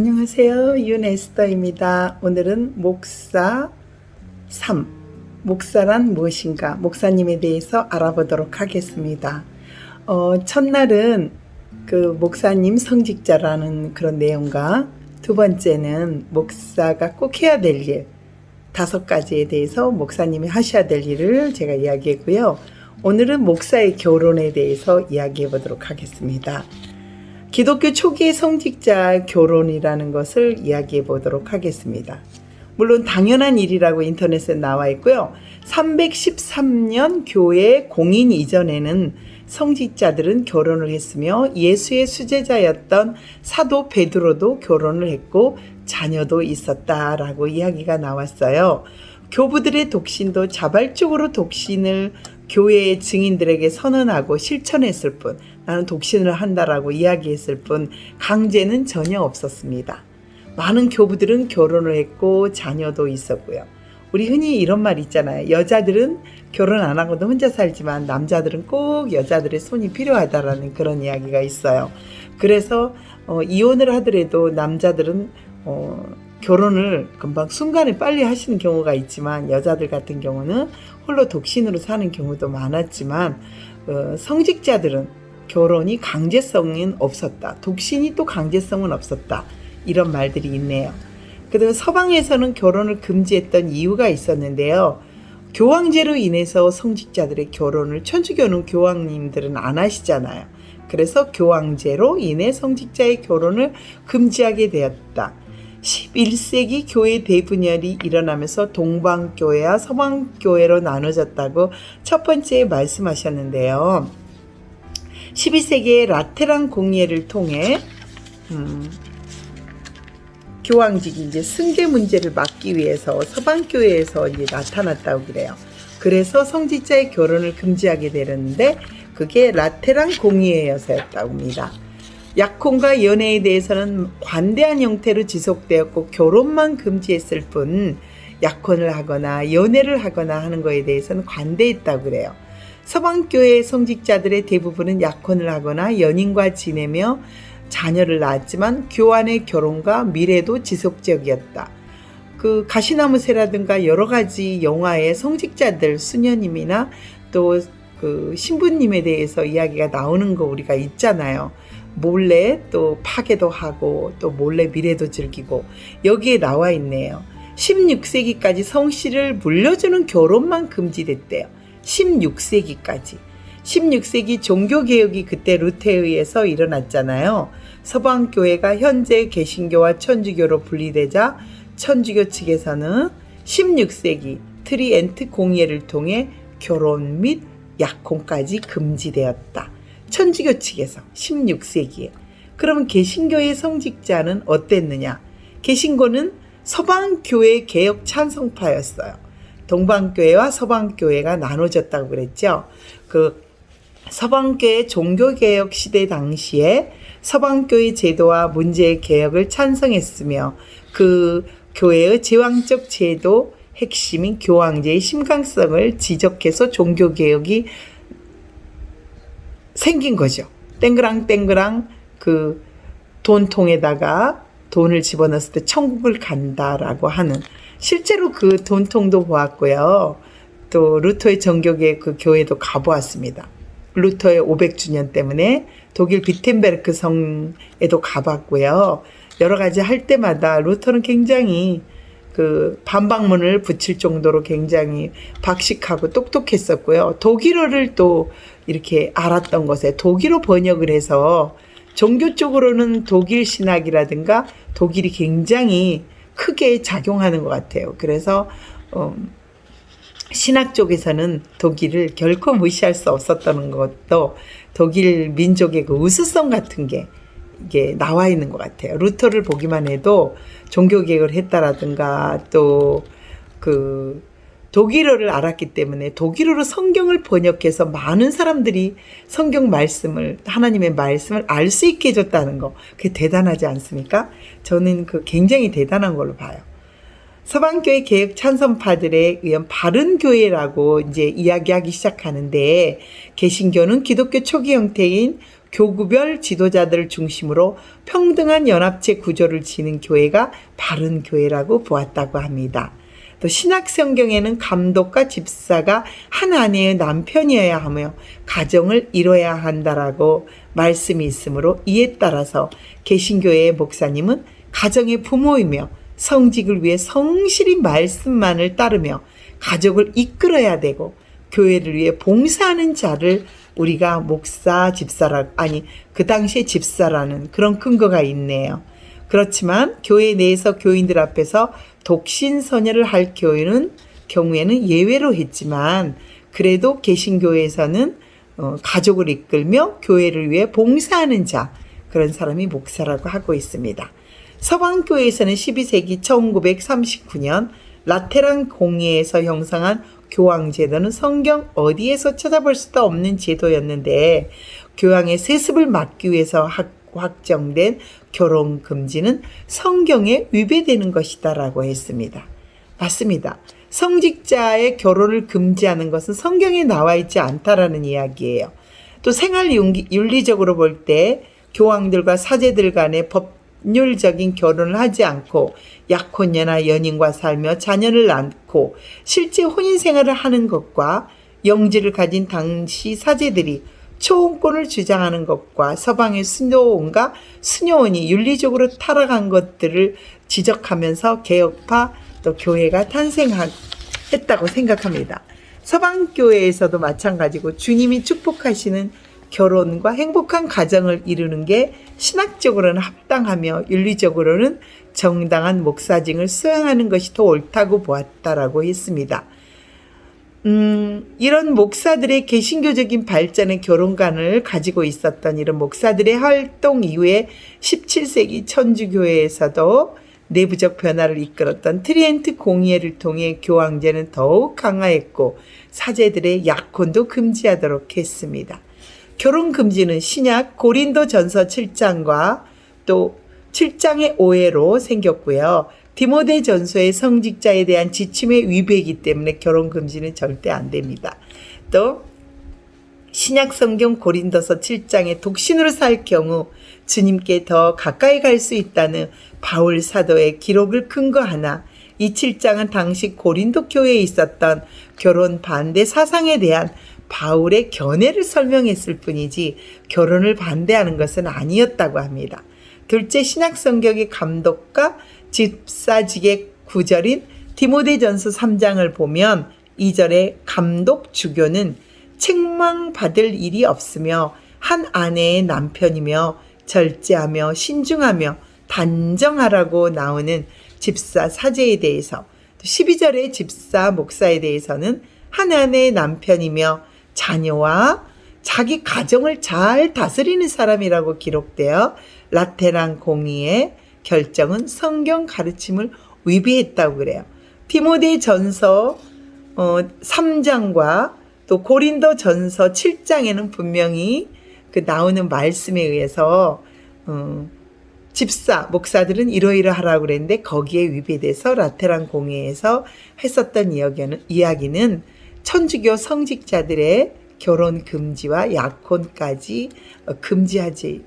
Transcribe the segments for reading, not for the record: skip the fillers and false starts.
안녕하세요. 윤에스더입니다. 오늘은 목사 3, 목사란 무엇인가, 목사님에 대해서 알아보도록 하겠습니다. 첫날은 그 목사님 성직자라는 그런 내용과 두 번째는 목사가 꼭 해야 될 일, 5가지에 대해서 목사님이 하셔야 될 일을 제가 이야기했고요. 오늘은 목사의 결혼에 대해서 이야기해 보도록 하겠습니다. 기독교 초기의 성직자 결혼이라는 것을 이야기해 보도록 하겠습니다. 물론 당연한 일이라고 인터넷에 나와 있고요. 313년 교회 공인 이전에는 성직자들은 결혼을 했으며 예수의 수제자였던 사도 베드로도 결혼을 했고 자녀도 있었다라고 이야기가 나왔어요. 교부들의 독신도 자발적으로 독신을 교회의 증인들에게 선언하고 실천했을 뿐, 나는 독신을 한다라고 이야기했을 뿐 강제는 전혀 없었습니다. 많은 교부들은 결혼을 했고 자녀도 있었고요. 우리 흔히 이런 말 있잖아요. 여자들은 결혼 안 하고도 혼자 살지만 남자들은 꼭 여자들의 손이 필요하다라는 그런 이야기가 있어요. 그래서 이혼을 하더라도 남자들은 결혼을 금방 순간에 빨리 하시는 경우가 있지만 여자들 같은 경우는 홀로 독신으로 사는 경우도 많았지만 성직자들은 결혼이 강제성은 없었다. 독신이 또 강제성은 없었다. 이런 말들이 있네요. 그리고 서방에서는 결혼을 금지했던 이유가 있었는데요. 교황제로 인해서 성직자들의 결혼을, 천주교는 교황님들은 안 하시잖아요. 그래서 교황제로 인해 성직자의 결혼을 금지하게 되었다. 11세기 교회 대분열이 일어나면서 동방교회와 서방교회로 나눠졌다고 첫 번째에 말씀하셨는데요. 12세기의 라테란 공예를 통해 교황직이 이제 승계 문제를 막기 위해서 서방교회에서 이제 나타났다고 그래요. 그래서 성직자의 결혼을 금지하게 되는데 그게 라테란 공예여서였다고 합니다. 약혼과 연애에 대해서는 관대한 형태로 지속되었고 결혼만 금지했을 뿐 약혼을 하거나 연애를 하거나 하는 것에 대해서는 관대했다고 그래요. 서방교회 성직자들의 대부분은 약혼을 하거나 연인과 지내며 자녀를 낳았지만 교환의 결혼과 미래도 지속적이었다. 그 가시나무새라든가 여러 가지 영화의 성직자들 수녀님이나 또 그 신부님에 대해서 이야기가 나오는 거 우리가 있잖아요. 몰래 또 파괴도 하고 또 몰래 미래도 즐기고 여기에 나와 있네요. 16세기까지 성씨를 물려주는 결혼만 금지됐대요. 16세기까지. 16세기 종교개혁이 그때 루터에 의해서 일어났잖아요. 서방교회가 현재 개신교와 천주교로 분리되자 천주교 측에서는 16세기 트리엔트 공예를 통해 결혼 및 약혼까지 금지되었다. 천주교 측에서 16세기에. 그러면 개신교의 성직자는 어땠느냐? 개신교는 서방교회 개혁 찬성파였어요. 동방교회와 서방교회가 나눠졌다고 그랬죠. 그 서방교회 종교개혁 시대 당시에 서방교회 제도와 문제의 개혁을 찬성했으며 그 교회의 제왕적 제도 핵심인 교황제의 심각성을 지적해서 종교개혁이 생긴 거죠. 땡그랑 그 돈통에다가 돈을 집어넣었을 때 천국을 간다라고 하는, 실제로 그 돈통도 보았고요. 또 루터의 정교계 그 교회도 가보았습니다. 루터의 500주년 때문에 독일 비텐베르크 성에도 가봤고요. 여러 가지 할 때마다 루터는 굉장히 그 반박문을 붙일 정도로 굉장히 박식하고 똑똑했었고요. 독일어를 또 이렇게 알았던 것에 독일어 번역을 해서 종교 쪽으로는 독일 신학이라든가 독일이 굉장히 크게 작용하는 것 같아요. 그래서 신학 쪽에서는 독일을 결코 무시할 수 없었다는 것도 독일 민족의 그 우수성 같은 게 이게 나와 있는 것 같아요. 루터를 보기만 해도 종교개혁을 했다라든가 또 그 독일어를 알았기 때문에 독일어로 성경을 번역해서 많은 사람들이 성경 말씀을, 하나님의 말씀을 알 수 있게 해줬다는 거, 그게 대단하지 않습니까? 저는 그 굉장히 대단한 걸로 봐요. 서방교회 개혁 찬성파들에 의한 바른 교회라고 이제 이야기하기 시작하는데, 개신교는 기독교 초기 형태인 교구별 지도자들을 중심으로 평등한 연합체 구조를 지닌 교회가 바른 교회라고 보았다고 합니다. 또 신약 성경에는 감독과 집사가 한 아내의 남편이어야 하며 가정을 이뤄야 한다라고 말씀이 있으므로 이에 따라서 개신교회의 목사님은 가정의 부모이며 성직을 위해 성실히 말씀만을 따르며 가족을 이끌어야 되고 교회를 위해 봉사하는 자를 우리가 목사, 그 당시에 집사라는 그런 근거가 있네요. 그렇지만 교회 내에서 교인들 앞에서 독신선열을 할 경우에는 예외로 했지만 그래도 개신교회에서는 가족을 이끌며 교회를 위해 봉사하는 자, 그런 사람이 목사라고 하고 있습니다. 서방교회에서는 12세기 1939년 라테란 공의에서 형성한 교황제도는 성경 어디에서 찾아볼 수도 없는 제도였는데 교황의 세습을 막기 위해서 확정된 결혼 금지는 성경에 위배되는 것이다라고 했습니다. 맞습니다. 성직자의 결혼을 금지하는 것은 성경에 나와 있지 않다라는 이야기예요. 또 생활 윤리적으로 볼 때 교황들과 사제들 간의 법률적인 결혼을 하지 않고 약혼녀나 연인과 살며 자녀를 낳고 실제 혼인 생활을 하는 것과 영지를 가진 당시 사제들이 초혼권을 주장하는 것과 서방의 수녀원과 수녀원이 윤리적으로 타락한 것들을 지적하면서 개혁파 또 교회가 탄생했다고 생각합니다. 서방교회에서도 마찬가지고 주님이 축복하시는 결혼과 행복한 가정을 이루는 게 신학적으로는 합당하며 윤리적으로는 정당한 목사직을 수행하는 것이 더 옳다고 보았다라고 했습니다. 이런 목사들의 개신교적인 발전의 결혼관을 가지고 있었던 이런 목사들의 활동 이후에 17세기 천주교회에서도 내부적 변화를 이끌었던 트리엔트 공의회를 통해 교황제는 더욱 강화했고 사제들의 약혼도 금지하도록 했습니다. 결혼 금지는 신약 고린도전서 7장과 또 7장의 오해로 생겼고요. 디모데전서의 성직자에 대한 지침의 위배이기 때문에 결혼 금지는 절대 안 됩니다. 또 신약 성경 고린도서 7장에 독신으로 살 경우 주님께 더 가까이 갈 수 있다는 바울 사도의 기록을 근거하나 이 7장은 당시 고린도 교회에 있었던 결혼 반대 사상에 대한 바울의 견해를 설명했을 뿐이지 결혼을 반대하는 것은 아니었다고 합니다. 둘째, 신약 성경의 감독과 집사직의 구절인 디모데전서 3장을 보면 2절에 감독 주교는 책망받을 일이 없으며 한 아내의 남편이며 절제하며 신중하며 단정하라고 나오는 집사 사제에 대해서, 12절의 집사 목사에 대해서는 한 아내의 남편이며 자녀와 자기 가정을 잘 다스리는 사람이라고 기록되어 라테란 공의의 결정은 성경 가르침을 위배했다고 그래요. 디모데전서 3장과 또 고린도전서 7장에는 분명히 그 나오는 말씀에 의해서 집사, 목사들은 이러이러하라고 그랬는데 거기에 위배돼서 라테란 공회에서 했었던 이야기는 천주교 성직자들의 결혼 금지와 약혼까지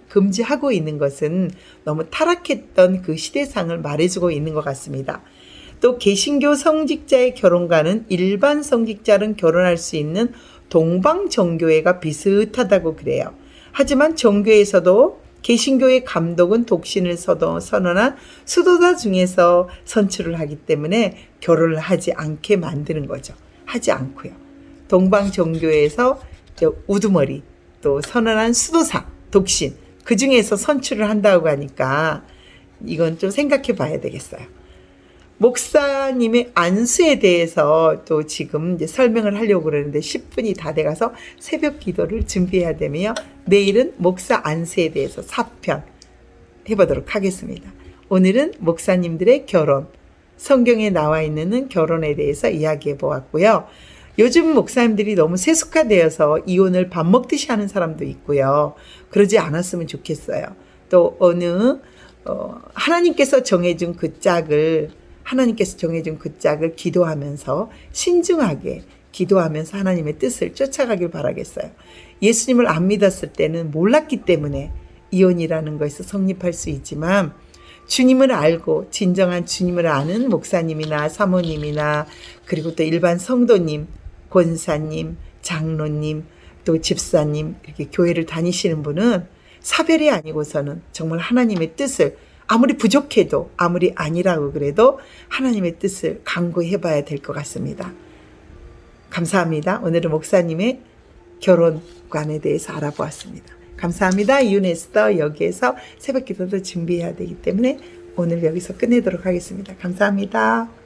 금지하고 있는 것은 너무 타락했던 그 시대상을 말해주고 있는 것 같습니다. 또 개신교 성직자의 결혼과는 일반 성직자는 결혼할 수 있는 동방 정교회가 비슷하다고 그래요. 하지만 정교회에서도 개신교의 감독은 독신을 선언한 수도자 중에서 선출을 하기 때문에 결혼을 하지 않게 만드는 거죠. 하지 않고요. 동방 정교회에서 우두머리 또 선언한 수도사 독신 그 중에서 선출을 한다고 하니까 이건 좀 생각해 봐야 되겠어요. 목사님의 안수에 대해서 또 지금 이제 설명을 하려고 그러는데 10분이 다 돼가서 새벽 기도를 준비해야 되며 내일은 목사 안수에 대해서 4편 해보도록 하겠습니다. 오늘은 목사님들의 결혼, 성경에 나와 있는 결혼에 대해서 이야기해 보았고요. 요즘 목사님들이 너무 세속화되어서 이혼을 밥 먹듯이 하는 사람도 있고요. 그러지 않았으면 좋겠어요. 또 하나님께서 정해준 그 짝을 기도하면서 신중하게 기도하면서 하나님의 뜻을 쫓아가길 바라겠어요. 예수님을 안 믿었을 때는 몰랐기 때문에 이혼이라는 것에서 성립할 수 있지만 주님을 알고 진정한 주님을 아는 목사님이나 사모님이나 그리고 또 일반 성도님, 권사님, 장로님, 또 집사님 이렇게 교회를 다니시는 분은 사별이 아니고서는 정말 하나님의 뜻을 아무리 부족해도 아무리 아니라고 그래도 하나님의 뜻을 간구해 봐야 될 것 같습니다. 감사합니다. 오늘은 목사님의 결혼관에 대해서 알아보았습니다. 감사합니다. 유네스터 여기에서 새벽 기도도 준비해야 되기 때문에 오늘 여기서 끝내도록 하겠습니다. 감사합니다.